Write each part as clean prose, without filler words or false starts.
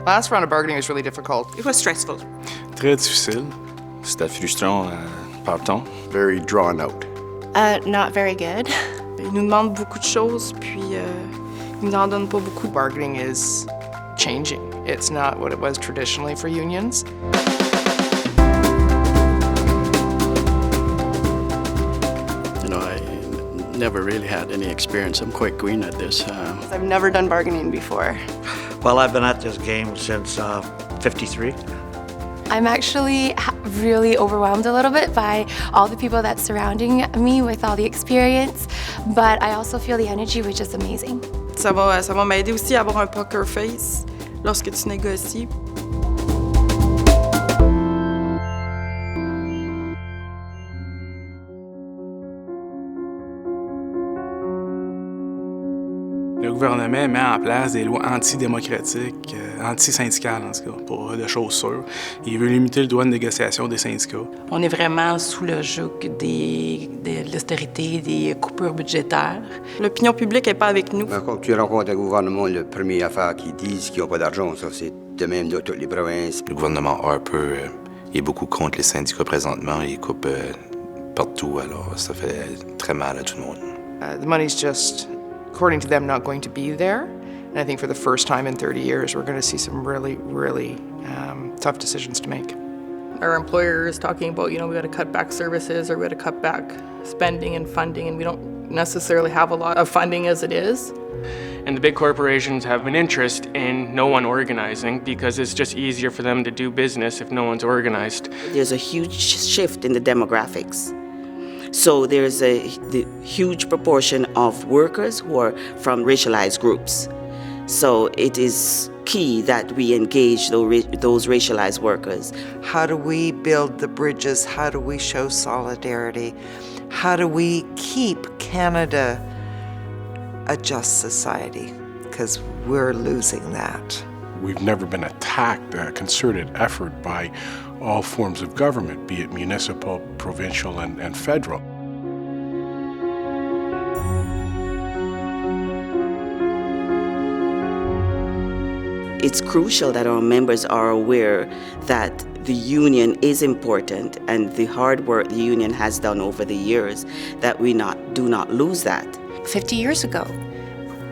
Last round of bargaining was really difficult. It was stressful. Très difficile. C'était frustrant par temps. Very drawn out. Not very good. Ils nous demandent beaucoup de choses, puis ils nous en donnent pas beaucoup. Bargaining is changing. It's not what it was traditionally for unions. You know, I never really had any experience. I'm quite green at this. I've never done bargaining before. Well, I've been at this game since 53. I'm actually really overwhelmed a little bit by all the people that's surrounding me with all the experience, but I also feel the energy, which is amazing. Ça va m'aider aussi à avoir un poker face lorsque tu négocies. Le gouvernement met en place des lois antidémocratiques, anti-syndicales en tout cas, pour de choses sûres. Il veut limiter le droit de négociation des syndicats. On est vraiment sous le joug de l'austérité, des coupures budgétaires. L'opinion publique n'est pas avec nous. Quand tu rencontres un gouvernement, la première affaire qu'ils disent qu'ils n'ont pas d'argent, ça c'est de même dans toutes les provinces. Le gouvernement Harper est beaucoup contre les syndicats présentement. Il coupe partout, alors ça fait très mal à tout le monde. The money's just, according to them, not going to be there. And I think for the first time in 30 years, we're going to see some really, really tough decisions to make. Our employer is talking about, we got to cut back services or we got to cut back spending and funding, and we don't necessarily have a lot of funding as it is. And the big corporations have an interest in no one organizing because it's just easier for them to do business if no one's organized. There's a huge shift in the demographics. So there's the huge proportion of workers who are from racialized groups. So it is key that we engage those racialized workers. How do we build the bridges? How do we show solidarity? How do we keep Canada a just society? Because we're losing that. We've never been attacked, a concerted effort by all forms of government, be it municipal, provincial, and federal. It's crucial that our members are aware that the union is important and the hard work the union has done over the years, that we do not lose that. 50 years ago,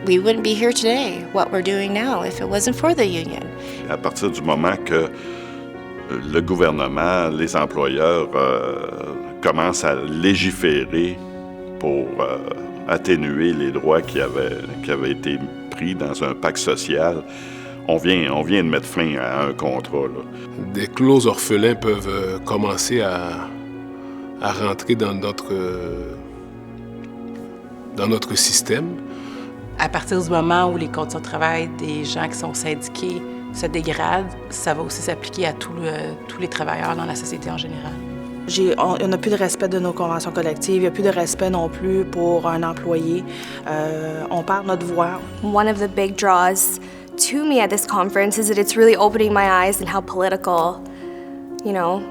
we wouldn't be here today, what we're doing now, if it wasn't for the union. À partir du moment que le gouvernement, les employeurs commencent à légiférer pour atténuer les droits qui avaient été pris dans un pacte social, on vient de mettre fin à un contrat. Là. Des clauses orphelins peuvent commencer à rentrer dans notre système. À partir du moment où les conditions de travail des gens qui sont syndiqués se dégradent, ça va aussi s'appliquer à tous les travailleurs dans la société en général. On n'a plus de respect de nos conventions collectives, il n'y a plus de respect non plus pour un employé. On perd notre voix. One of the big draws to me at this conference is that it's really opening my eyes in how political, the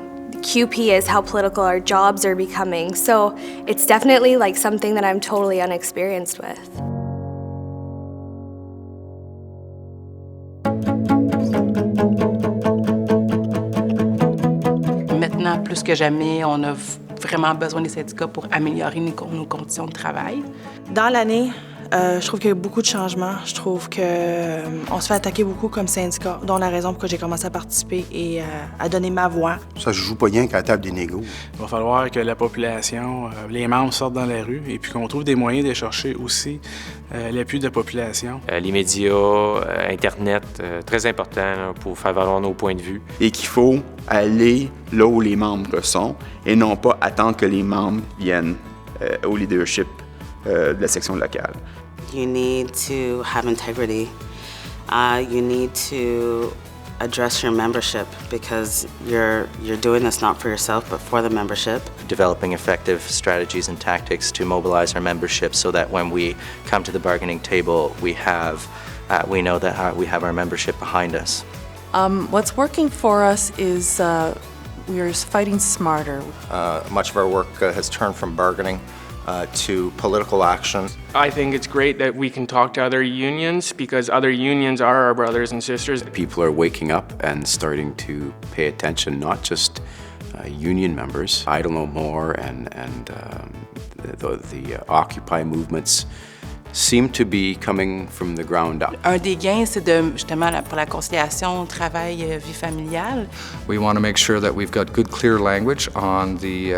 CUPE is, how political our jobs are becoming. So it's definitely like something that I'm totally unexperienced with. Maintenant, plus que jamais, on a vraiment besoin des syndicats pour améliorer nos conditions de travail. Dans l'année, je trouve qu'il y a beaucoup de changements. Je trouve qu'on se fait attaquer beaucoup comme syndicat, dont la raison pour laquelle j'ai commencé à participer et à donner ma voix. Ça se joue pas rien qu'à la table des négos. Il va falloir que la population, les membres sortent dans la rue et puis qu'on trouve des moyens de chercher aussi l'appui de la population. Les médias, Internet, très important là, pour faire valoir nos points de vue. Et qu'il faut aller là où les membres sont et non pas attendre que les membres viennent au leadership de la section locale. You need to have integrity. You need to address your membership because you're doing this not for yourself but for the membership. Developing effective strategies and tactics to mobilize our membership so that when we come to the bargaining table, we know that we have our membership behind us. What's working for us is we are fighting smarter. Much of our work has turned from bargaining to political action. I think it's great that we can talk to other unions because other unions are our brothers and sisters. People are waking up and starting to pay attention, not just union members. I don't know more and the Occupy movements seem to be coming from the ground up. Un des gains, c'est justement pour la conciliation travail-vie familiale. We want to make sure that we've got good, clear language on the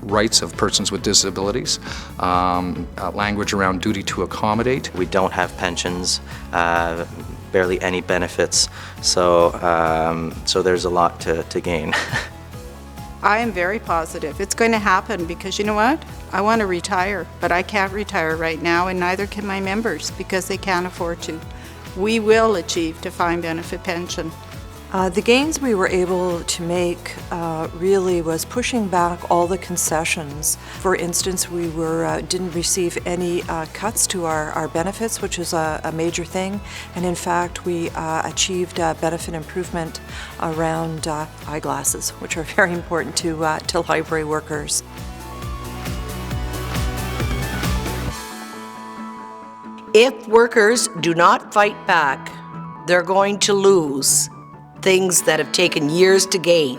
rights of persons with disabilities, language around duty to accommodate. We don't have pensions, barely any benefits, so there's a lot to gain. I am very positive. It's going to happen because you know what? I want to retire, but I can't retire right now, and neither can my members because they can't afford to. We will achieve defined benefit pension. The gains we were able to make really was pushing back all the concessions. For instance, we didn't receive any cuts to our benefits, which is a major thing. And in fact, we achieved benefit improvement around eyeglasses, which are very important to library workers. If workers do not fight back, they're going to lose things that have taken years to gain.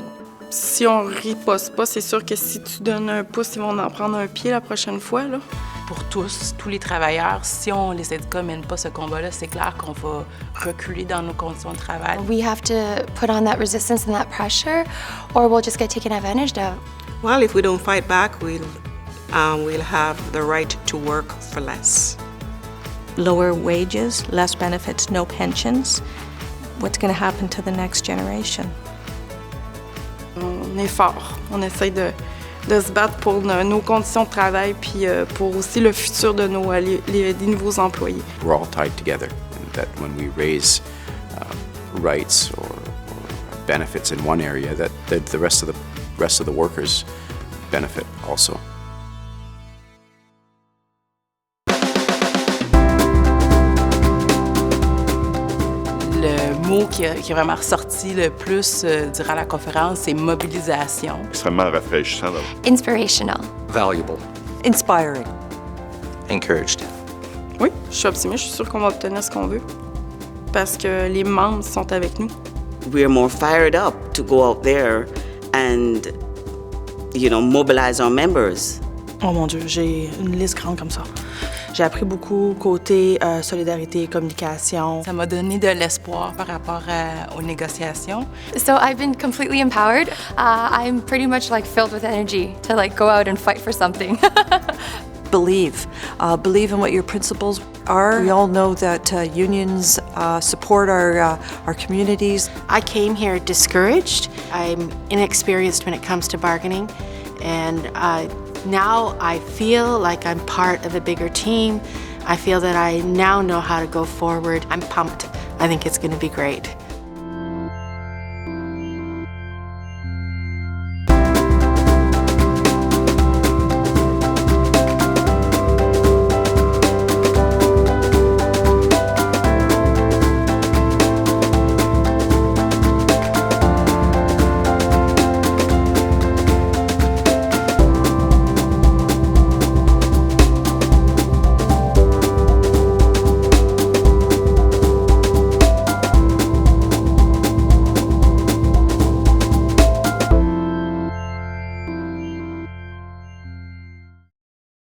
Si on riposte pas, c'est sûr que si tu donnes un pouce, ils vont en prendre un pied la prochaine fois, là. Pour tous les travailleurs, si les syndicats mènent pas ce combat-là, c'est clair qu'on va reculer dans nos conditions de travail. We have to put on that resistance and that pressure, or we'll just get taken advantage of. Well, if we don't fight back, we'll have the right to work for less. Lower wages, less benefits, no pensions. What's going to happen to the next generation? On est fort. On essaie de se battre pour nos conditions de travail puis pour aussi le futur de des nouveaux employés. We're all tied together, and that when we raise rights or benefits in one area, that the rest of the workers benefit also. Le mot qui est vraiment ressorti le plus durant la conférence, c'est mobilisation. Extrêmement rafraîchissant. Inspirational. Valuable. Inspiring. Encouraged. Oui, je suis optimiste. Je suis sûre qu'on va obtenir ce qu'on veut parce que les membres sont avec nous. We're more fired up to go out there and, mobilize our members. Oh mon Dieu, j'ai une liste grande comme ça. J'ai appris beaucoup côté solidarité, communication. Ça m'a donné de l'espoir par rapport aux négociations. So I've been completely empowered. I'm pretty much filled with energy to go out and fight for something. Believe in what your principles are. We all know that unions support our communities. I came here discouraged. I'm inexperienced when it comes to bargaining, and now I feel like I'm part of a bigger team. I feel that I now know how to go forward. I'm pumped. I think it's going to be great.